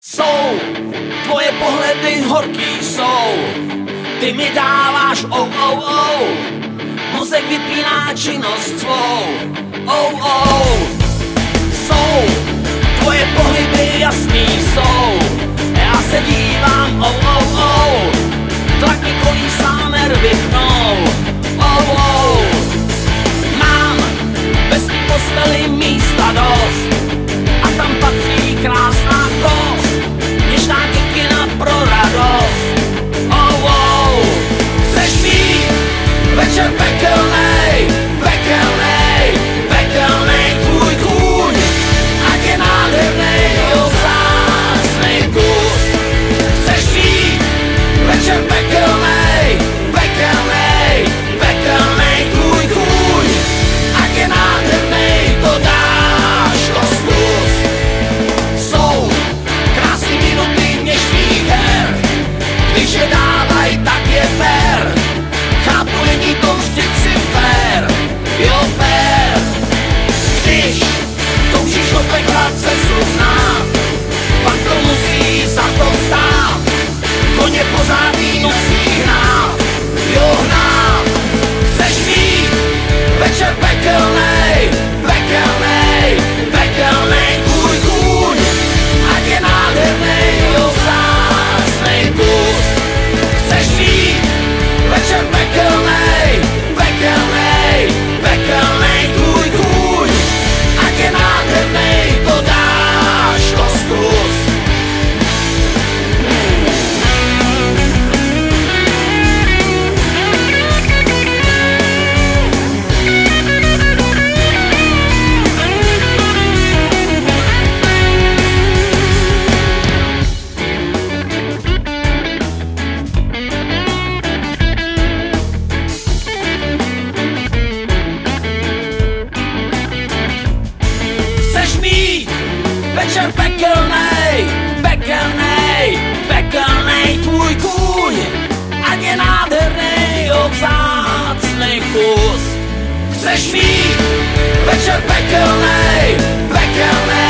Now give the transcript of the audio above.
Jsou, tvoje pohledy horký jsou, ty mi dáváš mozek vypíná činnost svou, Jsou, tvoje pohyby jasný jsou, já se dívám, tlak mi kolísá, nervy hnou, Mám ve svý posteli místa dost a tam patří krásná kost, něžná kikina pro radost, Chceš mít večer pekelnej, pekelnej, pekelnej tvůj kůň, ať je nádhernej, vzácnej kus. Chceš mít večer pekelnej, pekelnej, pekelnej tvůj kůň, ať je nádhernej, to dáš, to zkus. Jsou krásný minuty dnešních her, když je dávaj, tak je fér. Chápu, není to vždycky fér, jo fér. Když toužíš do pekla cestu znát, pak to musí za to stát. Koně po záví nocí hnát, jo hnát. Chceš mít večer pekelnej, pekelnej, pekelnej tvůj kůň, ať je nádhernej, jo vzácnej kus. Chceš mít večer pekelnej, pekelnej, pekelnej tvůj kůň, ať je nádhernej, to dáš, to zkus. Večer pekelnej, pekelnej, pekelnej tvůj kůň, ať je nádhernej, vzácnej kus. Chceš mít večer pekelnej, pekelnej.